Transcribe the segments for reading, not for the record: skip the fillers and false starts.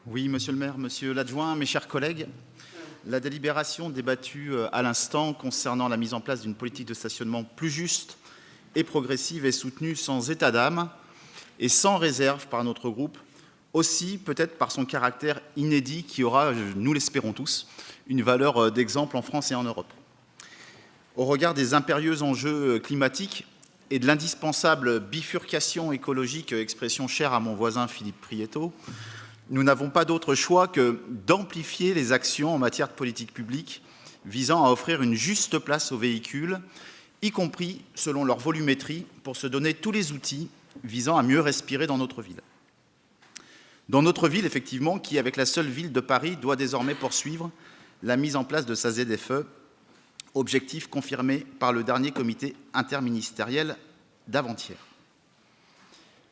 Oui, monsieur le maire, monsieur l'adjoint, mes chers collègues, la délibération débattue à l'instant concernant la mise en place d'une politique de stationnement plus juste et progressive est soutenue sans état d'âme et sans réserve par notre groupe, aussi peut-être par son caractère inédit qui aura, nous l'espérons tous, une valeur d'exemple en France et en Europe. Au regard des impérieux enjeux climatiques et de l'indispensable bifurcation écologique, expression chère à mon voisin Philippe Prieto, nous n'avons pas d'autre choix que d'amplifier les actions en matière de politique publique visant à offrir une juste place aux véhicules, y compris selon leur volumétrie, pour se donner tous les outils visant à mieux respirer dans notre ville. Dans notre ville, effectivement, qui, avec la seule ville de Paris, doit désormais poursuivre la mise en place de sa ZFE, objectif confirmé par le dernier comité interministériel d'avant-hier.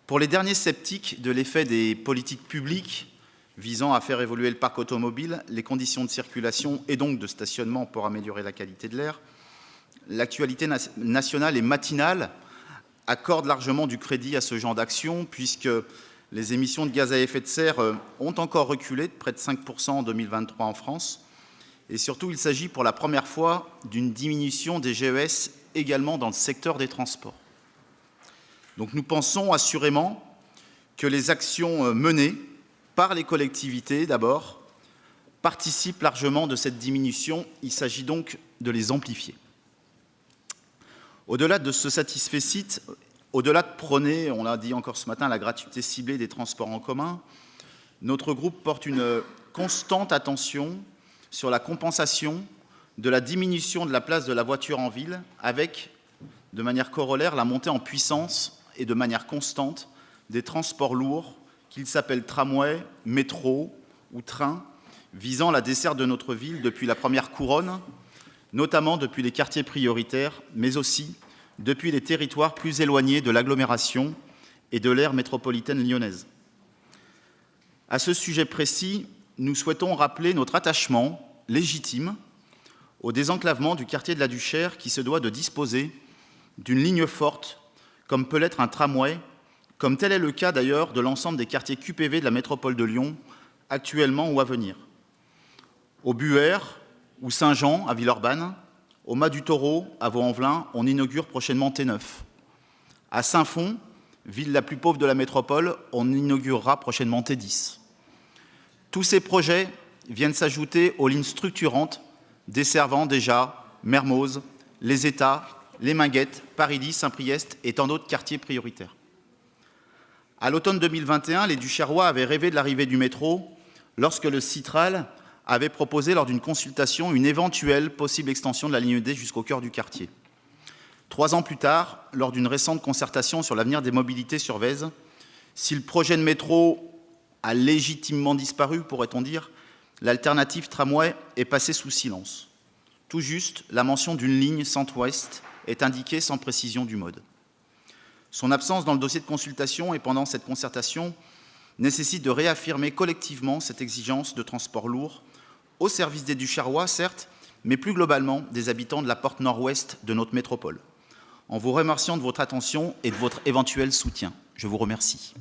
Pour les derniers sceptiques de l'effet des politiques publiques visant à faire évoluer le parc automobile, les conditions de circulation et donc de stationnement pour améliorer la qualité de l'air, l'actualité nationale et matinale accorde largement du crédit à ce genre d'action, puisque les émissions de gaz à effet de serre ont encore reculé de près de 5% en 2023 en France. Et surtout, il s'agit pour la première fois d'une diminution des GES également dans le secteur des transports. Donc nous pensons assurément que les actions menées par les collectivités, d'abord, participent largement de cette diminution. Il s'agit donc de les amplifier. Au-delà de ce satisfecit, au-delà de prôner, on l'a dit encore ce matin, la gratuité ciblée des transports en commun, notre groupe porte une constante attention sur la compensation de la diminution de la place de la voiture en ville, avec, de manière corollaire, la montée en puissance et de manière constante des transports lourds, qu'ils s'appellent tramway, métro ou train, visant la desserte de notre ville depuis la première couronne, notamment depuis les quartiers prioritaires, mais aussi depuis les territoires plus éloignés de l'agglomération et de l'aire métropolitaine lyonnaise. À ce sujet précis, nous souhaitons rappeler notre attachement légitime au désenclavement du quartier de la Duchère qui se doit de disposer d'une ligne forte, comme peut l'être un tramway, comme tel est le cas d'ailleurs de l'ensemble des quartiers QPV de la métropole de Lyon, actuellement ou à venir. Au Buer ou Saint-Jean, à Villeurbanne, au Mas du Taureau, à Vaux-en-Velin, on inaugure prochainement T9. À Saint-Fond, ville la plus pauvre de la métropole, on inaugurera prochainement T10. Tous ces projets viennent s'ajouter aux lignes structurantes desservant déjà Mermoz, les États, les Minguettes, Paris-Lys, Saint-Priest et tant d'autres quartiers prioritaires. À l'automne 2021, les Duchérois avaient rêvé de l'arrivée du métro lorsque le Citral avait proposé lors d'une consultation une éventuelle possible extension de la ligne D jusqu'au cœur du quartier. 3 ans plus tard, lors d'une récente concertation sur l'avenir des mobilités sur Vèze, si le projet de métro a légitimement disparu, pourrait-on dire, l'alternative tramway est passée sous silence. Tout juste, la mention d'une ligne centre-ouest est indiquée sans précision du mode. Son absence dans le dossier de consultation et pendant cette concertation nécessite de réaffirmer collectivement cette exigence de transport lourd au service des Duchérois, certes, mais plus globalement des habitants de la porte nord-ouest de notre métropole. En vous remerciant de votre attention et de votre éventuel soutien. Je vous remercie.